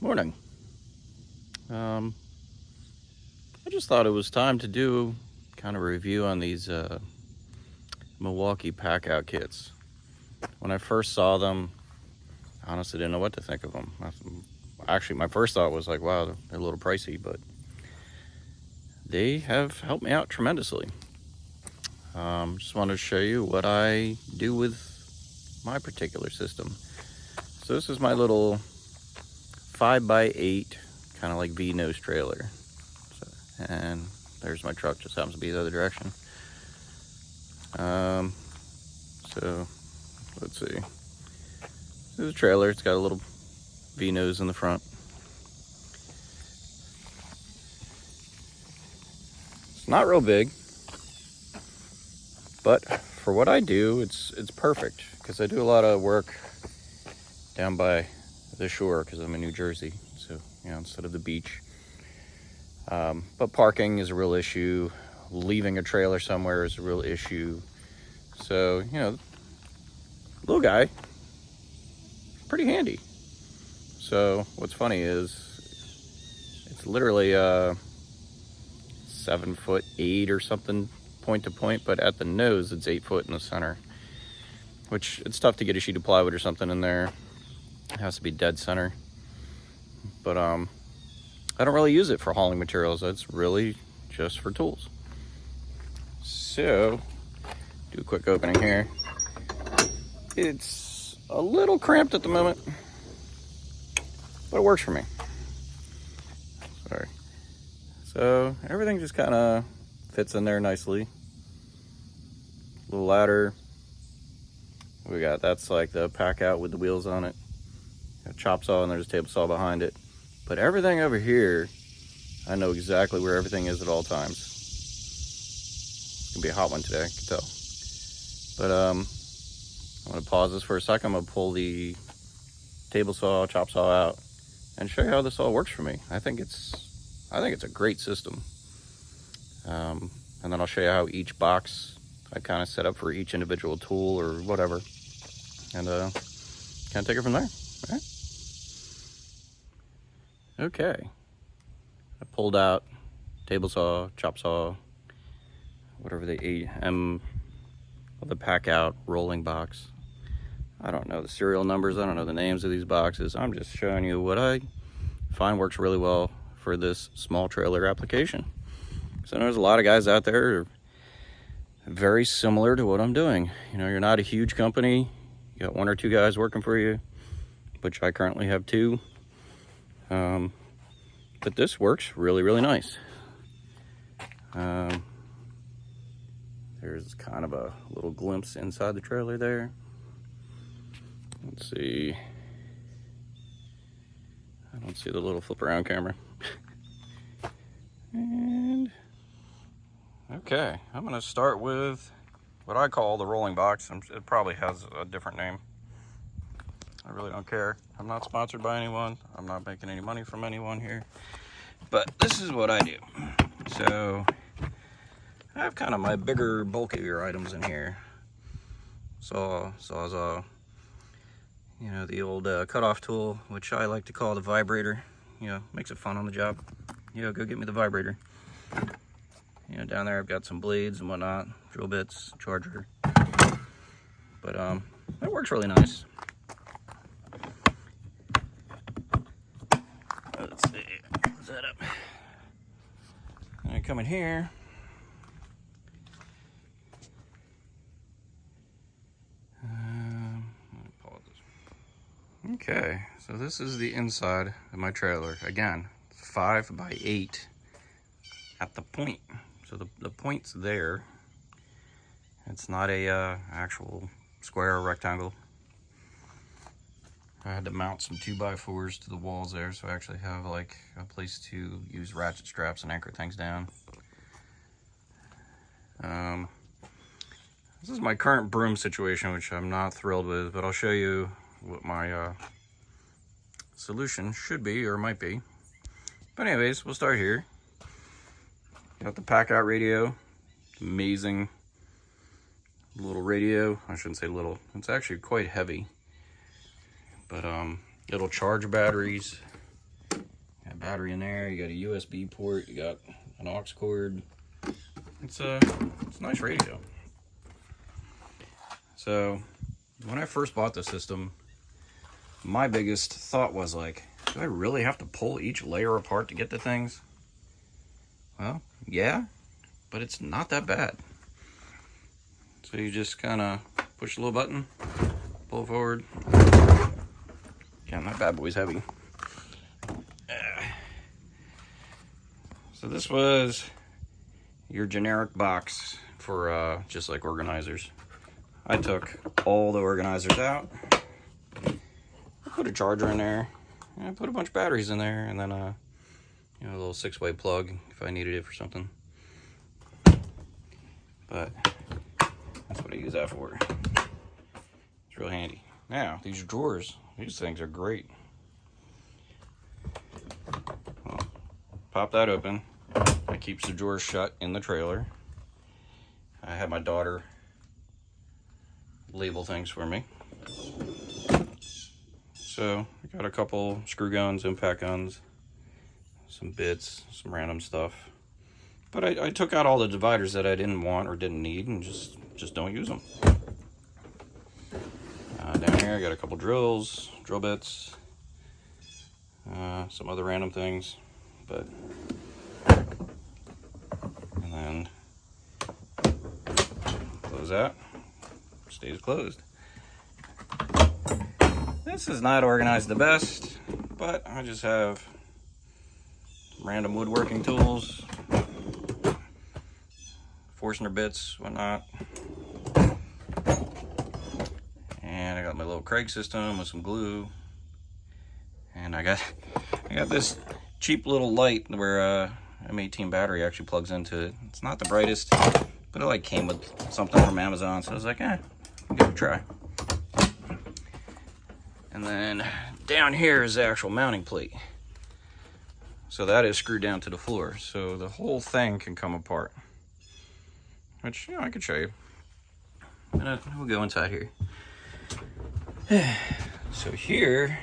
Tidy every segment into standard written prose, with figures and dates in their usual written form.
Morning. I just thought it was time to do kind of a review on these Milwaukee pack-out kits. When I first saw them, I honestly didn't know what to think of them. Actually, my first thought was like, wow, they're a little pricey, but they have helped me out tremendously. Just wanted to show you what I do with my particular system. So this is my little 5x8 kind of like V-nose trailer. And there's my truck, just happens to be the other direction. So let's see. This is a trailer. It's got a little V-nose in the front. It's not real big, but for what I do, it's perfect because I do a lot of work down by the shore because I'm in New Jersey. So, instead of the beach. But parking is a real issue. Leaving a trailer somewhere is a real issue. So, little guy, pretty handy. So what's funny is it's literally 7'8" or something point to point, but at the nose it's 8 foot in the center, which it's tough to get a sheet of plywood or something in there. It has to be dead center. But I don't really use it for hauling materials. It's really just for tools. So, do a quick opening here. It's a little cramped at the moment, but it works for me. Sorry. So, everything just kind of fits in there nicely. Little ladder. We got, that's like the pack out with the wheels on it. Got a chop saw and there's a table saw behind it. But everything over here, I know exactly where everything is at all times. It's gonna be a hot one today, I can tell. But I'm gonna pause this for a second. I'm gonna pull the table saw, chop saw out, and show you how this all works for me. I think it's a great system. And then I'll show you how each box I kind of set up for each individual tool or whatever, and kind of take it from there. All right. Okay, I pulled out table saw, chop saw, whatever the pack out rolling box. I don't know the serial numbers, I don't know the names of these boxes. I'm just showing you what I find works really well for this small trailer application. So there's a lot of guys out there who are very similar to what I'm doing. You're not a huge company, you got 1 or 2 guys working for you, which I currently have 2. But this works really, really nice. There's kind of a little glimpse inside the trailer there. Let's see. I don't see the little flip around camera. And okay, I'm gonna start with what I call the rolling box. It probably has a different name. I really don't care. I'm not sponsored by anyone. I'm not making any money from anyone here. But this is what I do. So I have kind of my bigger, bulkier items in here. Sawzall, the old cutoff tool, which I like to call the vibrator. Makes it fun on the job. Go get me the vibrator. Down there I've got some blades and whatnot, drill bits, charger. But that works really nice. Let's see, close that up. And I come in here. Okay, so this is the inside of my trailer. Again, 5x8 at the point. So the point's there. It's not a actual square or rectangle. I had to mount some 2x4s to the walls there, so I actually have like a place to use ratchet straps and anchor things down. This is my current broom situation, which I'm not thrilled with, but I'll show you what my solution should be or might be. But anyways, we'll start here. Got the pack out radio, amazing little radio. I shouldn't say little, it's actually quite heavy, but it'll charge batteries, battery in there. You got a USB port. You got an aux cord. It's a nice radio. So when I first bought the system, my biggest thought was like, do I really have to pull each layer apart to get the things? Well, yeah, but it's not that bad. So you just kind of push a little button, pull it forward. Yeah, that bad boy's heavy. So this was your generic box for just like organizers. I took all the organizers out, put a charger in there, and I put a bunch of batteries in there, and then a little 6-way plug if I needed it for something. But that's what I use that for. It's real handy. Now, these drawers, these things are great. Well, pop that open. That keeps the drawers shut in the trailer. I had my daughter label things for me. So I got a couple screw guns, impact guns, some bits, some random stuff. But I took out all the dividers that I didn't want or didn't need and just don't use them. Down here I got a couple drills, drill bits, some other random things, and then close that, stays closed. This is not organized the best, but I just have random woodworking tools, Forstner bits, whatnot. And I got my little Craig system with some glue. And I got this cheap little light where M18 battery actually plugs into it. It's not the brightest, but it like came with something from Amazon, so I was like, give it a try. And then down here is the actual mounting plate. So that is screwed down to the floor, so the whole thing can come apart. Which, I could show you. And we'll go inside here. So here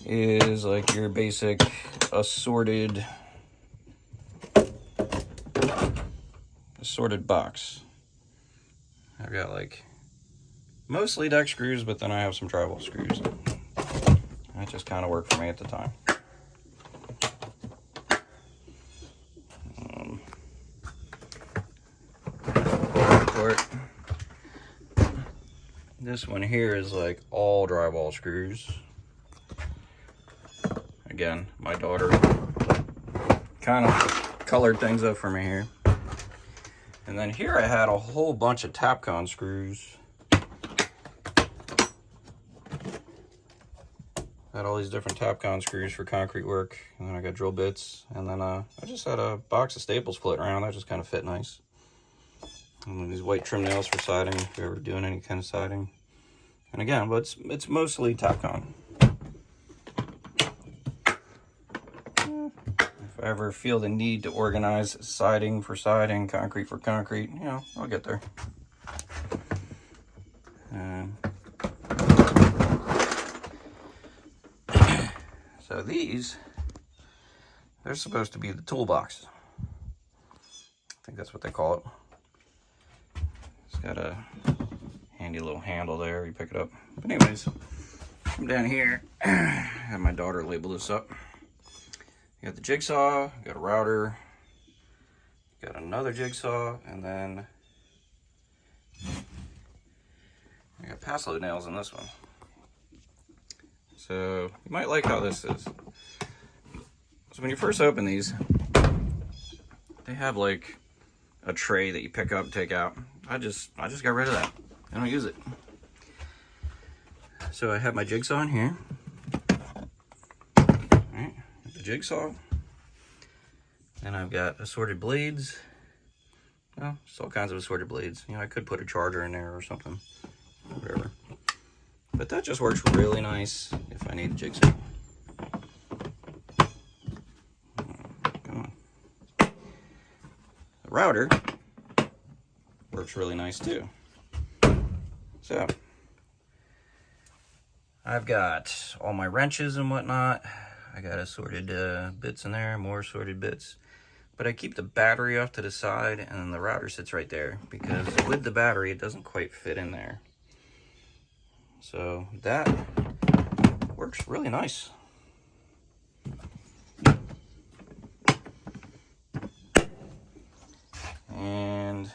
is like your basic assorted box. I've got like mostly deck screws, but then I have some drywall screws. That just kind of worked for me at the time. This one here is like all drywall screws. Again, my daughter kind of colored things up for me here. And then here I had a whole bunch of Tapcon screws. Had all these different Tapcon screws for concrete work. And then I got drill bits. And then I just had a box of staples floating around. That just kind of fit nice. And then these white trim nails for siding, if you're ever doing any kind of siding. And again, but it's mostly Tapcon. If I ever feel the need to organize siding for siding, concrete for concrete, I'll get there. So these, they're supposed to be the toolbox. I think that's what they call it. It's got a handy little handle there, you pick it up. But anyways, come down here, have my daughter label this up. You got the jigsaw, you got a router, you got another jigsaw, and then I got pass load nails in this one. So you might like how this is. So when you first open these, they have like a tray that you pick up and take out. I just got rid of that. I don't use it. So I have my jigsaw in here. Alright, the jigsaw. And I've got assorted blades. Well, just all kinds of assorted blades. I could put a charger in there or something. Whatever. But that just works really nice if I need a jigsaw. Come on. The router works really nice too. So, I've got all my wrenches and whatnot. I got assorted bits in there, more assorted bits. But I keep the battery off to the side, and then the router sits right there, because with the battery, it doesn't quite fit in there. So that works really nice. And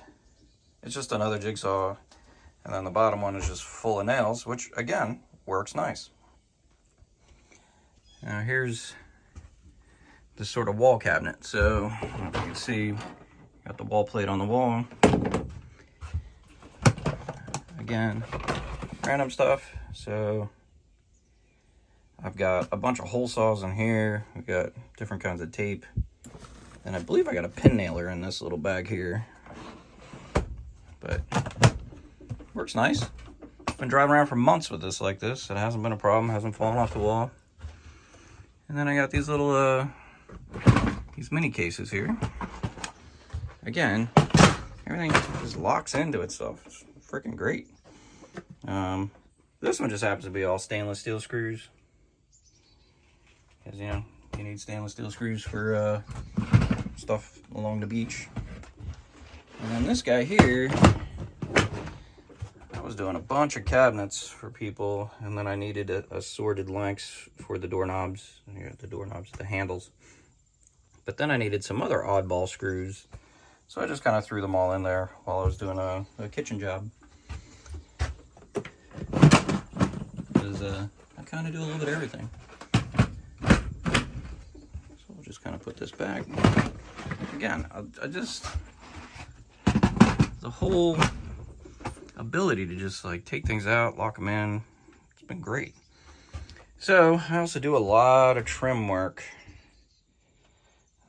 it's just another jigsaw. And then the bottom one is just full of nails, which again, works nice. Now here's the sort of wall cabinet. So if you can see, got the wall plate on the wall. Again, random stuff. So I've got a bunch of hole saws in here. We've got different kinds of tape. And I believe I got a pin nailer in this little bag here. But works nice. Been driving around for months with this like this. It hasn't been a problem, hasn't fallen off the wall. And then I got these little these mini cases here. Again, everything just locks into itself. It's freaking great. This one just happens to be all stainless steel screws. Because, you know, you need stainless steel screws for stuff along the beach. And then this guy here, I was doing a bunch of cabinets for people, and then I needed assorted lengths for the doorknobs. You got the doorknobs, the handles. But then I needed some other oddball screws, so I just kind of threw them all in there while I was doing a kitchen job. Because I kind of do a little bit of everything. So we'll just kind of put this back. Again, I just, the whole ability to just like take things out, lock them in, it's been great. So I also do a lot of trim work.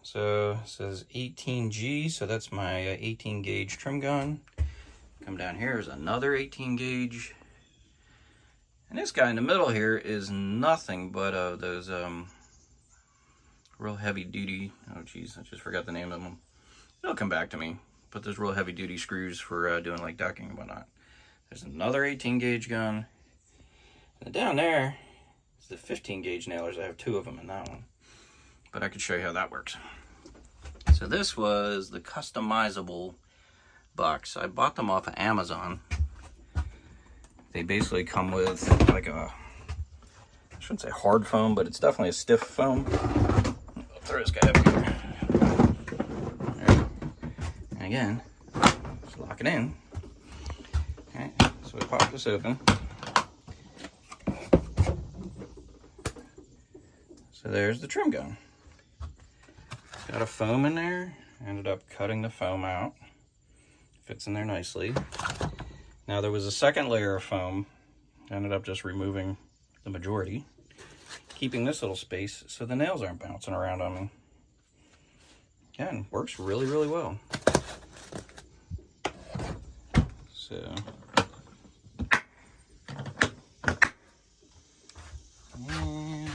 So it says 18G, so that's my 18 gauge trim gun. Come down here is another 18 gauge. And this guy in the middle here is nothing but those real heavy duty, oh geez, I just forgot the name of them. It'll come back to me. But there's real heavy duty screws for doing like decking and whatnot. There's another 18 gauge gun. And down there is the 15 gauge nailers. I have two of them in that one. But I could show you how that works. So this was the customizable box. I bought them off of Amazon. They basically come with like a, I shouldn't say hard foam, but it's definitely a stiff foam. I'll throw this guy up here. There. And again, just lock it in. Okay, so we pop this open. So there's the trim gun. Got a foam in there. Ended up cutting the foam out. Fits in there nicely. Now there was a second layer of foam. Ended up just removing the majority. Keeping this little space so the nails aren't bouncing around on me. Again, works really, really well. So, and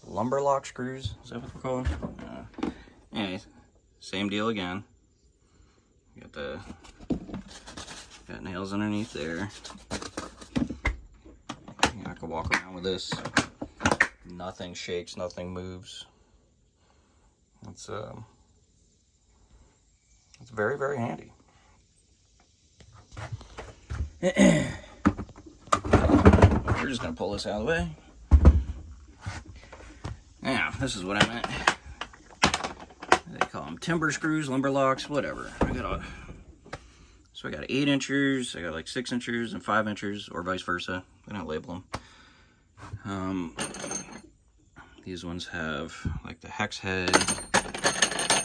lumber lock screws, is that what they're called? Anyways, same deal again. Got nails underneath there. I can walk around with this. Nothing shakes, nothing moves. It's very, very handy. We're just gonna pull this out of the way. Now, this is what I meant. They call them timber screws, lumber locks, whatever. So I got 8 inchers, I got like 6 inchers and 5 inchers, or vice versa. I don't label them. These ones have like the hex head.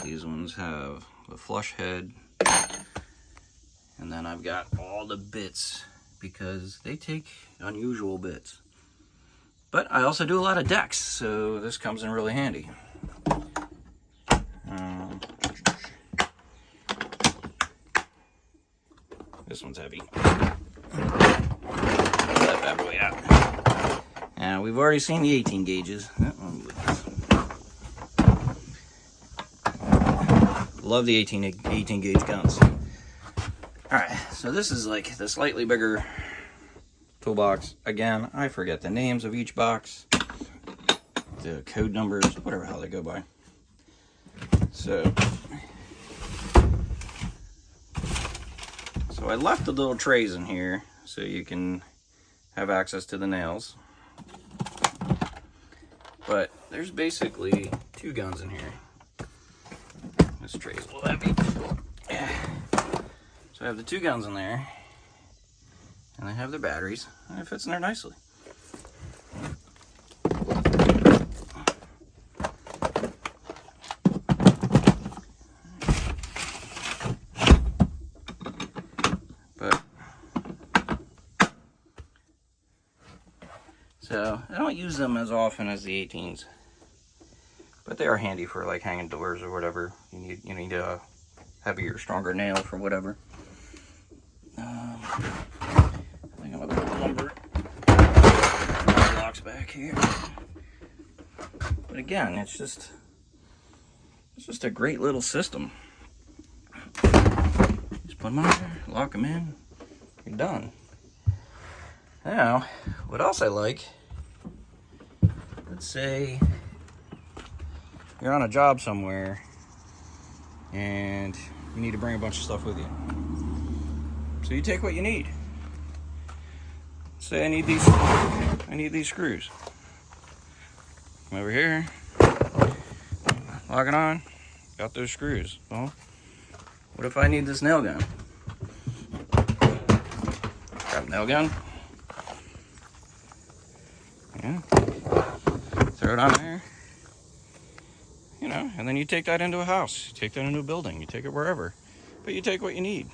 These ones have the flush head. And then I've got all the bits because they take unusual bits. But I also do a lot of decks, so this comes in really handy. This one's heavy. That bad boy out. Now we've already seen the 18 gauges. Love the 18 gauge guns. Alright, so this is like the slightly bigger toolbox. Again, I forget the names of each box, the code numbers, whatever how they go by. So I left the little trays in here so you can have access to the nails. But there's basically 2 guns in here. This tray is a little heavy. So I have the 2 guns in there, and they have their batteries, and it fits in there nicely. So I don't use them as often as the 18s, but they are handy for like hanging doors or whatever. You need a heavier, stronger nail for whatever. I think I'm gonna put the lumber blocks back here. But again, it's just a great little system. Just put them on there, lock them in, you're done. Now, what else I like, let's say you're on a job somewhere and you need to bring a bunch of stuff with you. So you take what you need. Say I need these screws. Come over here, lock it on, got those screws. Well, what if I need this nail gun? Grab a nail gun. Yeah. Throw it on there. You know, and then you take that into a house. You take that into a building. You take it wherever. But you take what you need.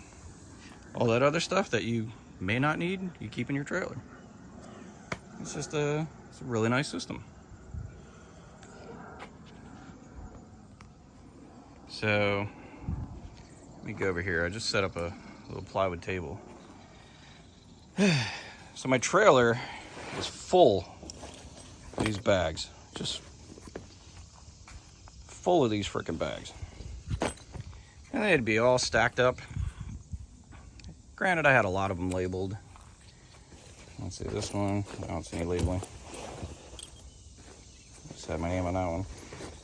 All that other stuff that you may not need, you keep in your trailer. It's a really nice system. So, let me go over here. I just set up a little plywood table. So my trailer is full of these bags. Just full of these freaking bags. And they'd be all stacked up. Granted, I had a lot of them labeled. Let's see this one. I don't see any labeling. Just had my name on that one.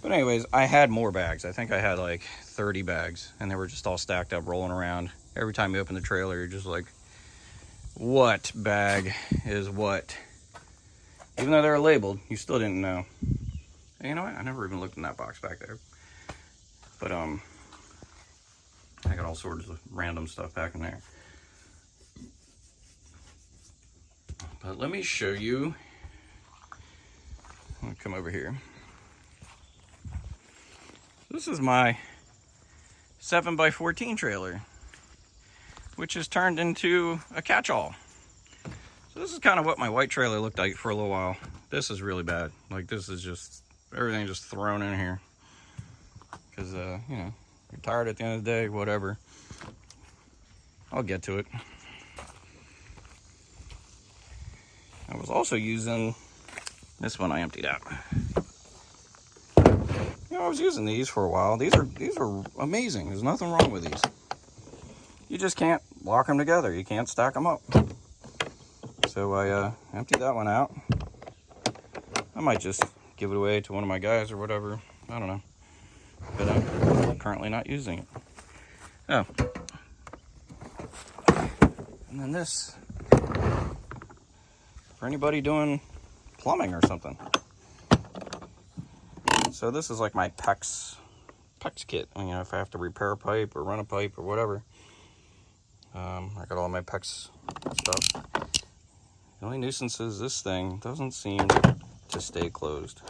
But anyways, I had more bags. I think I had like 30 bags, and they were just all stacked up, rolling around. Every time you open the trailer, you're just like, what bag is what? Even though they were labeled, you still didn't know. And you know what? I never even looked in that box back there. But I got all sorts of random stuff back in there. But let me show you. I'm gonna come over here. This is my 7x14 trailer, which has turned into a catch-all. So this is kind of what my white trailer looked like for a little while. This is really bad. Like, this is just everything just thrown in here. Because, you know, you're tired at the end of the day, whatever. I'll get to it. I was also using this one I emptied out. You know, I was using these for a while. These are amazing. There's nothing wrong with these. You just can't lock them together. You can't stack them up. So I emptied that one out. I might just give it away to one of my guys or whatever. I don't know. But I'm currently not using it. Oh. And then this, for anybody doing plumbing or something. So this is like my PEX kit. You know, if I have to repair a pipe or run a pipe or whatever. I got all my PEX stuff. The only nuisance is this thing doesn't seem to stay closed.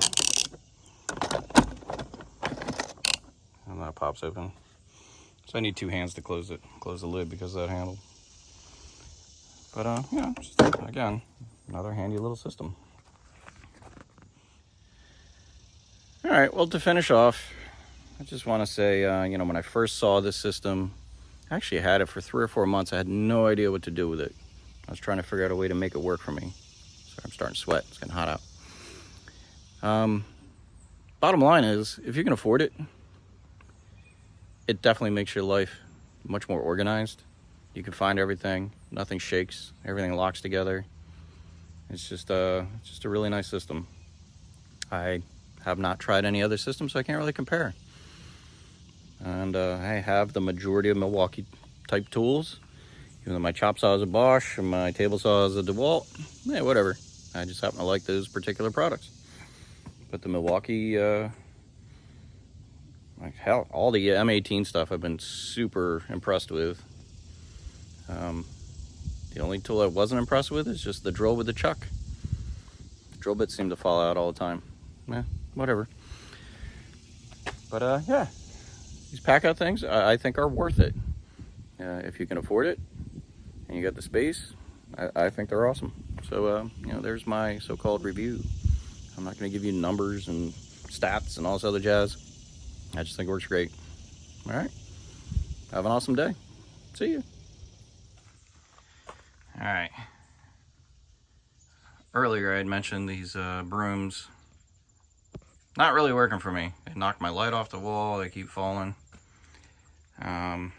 And that pops open. So I need 2 hands to close the lid because of that handle. But yeah, just, again, another handy little system. All right, well, to finish off, I just want to say, you know, when I first saw this system, I actually had it for 3 or 4 months. I had no idea what to do with it. I was trying to figure out a way to make it work for me. So I'm starting to sweat. It's getting hot out. Bottom line is, if you can afford it, it definitely makes your life much more organized. You can find everything. Nothing shakes. Everything locks together. It's just a really nice system. I have not tried any other system, so I can't really compare. And I have the majority of Milwaukee type tools. Even though my chop saw is a Bosch and my table saw is a DeWalt, whatever. I just happen to like those particular products. But the Milwaukee, like hell, all the M18 stuff I've been super impressed with. The only tool I wasn't impressed with is just the drill with the chuck. The drill bits seem to fall out all the time. Whatever. But yeah, these pack out things I think are worth it. If you can afford it and you got the space, I think they're awesome. So you know, there's my so-called review. I'm not going to give you numbers and stats and all this other jazz. I just think it works great. All right, have an awesome day. See you. All right, earlier I had mentioned these brooms not really working for me. They knocked my light off the wall, they keep falling. So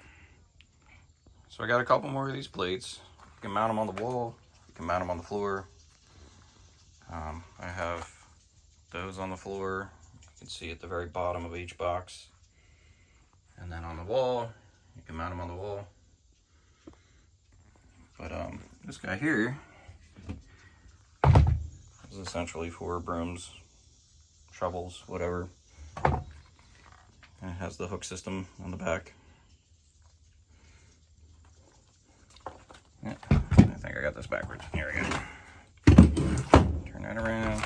I got a couple more of these plates. You can mount them on the wall, you can mount them on the floor. I have those on the floor. You can see at the very bottom of each box. And then on the wall, you can mount them on the wall. But this guy here is essentially for brooms, shovels, whatever. And it has the hook system on the back. Yeah, I think I got this backwards. Here we go. Turn that around.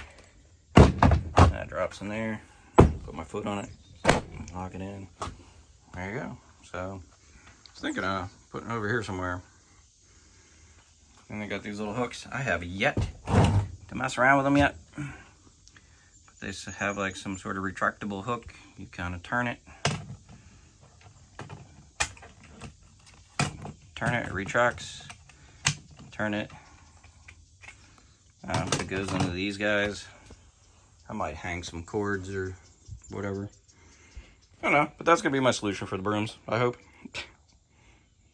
That drops in there. Put my foot on it. Lock it in. There you go. So I was thinking of putting it over here somewhere. And they got these little hooks. I have yet to mess around with them yet. But they have like some sort of retractable hook. You kind of turn it. Turn it, it retracts. Turn it. It goes into these guys. I might hang some cords or whatever. I don't know, but that's gonna be my solution for the brooms, I hope.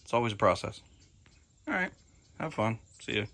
It's always a process. All right, have fun. See ya.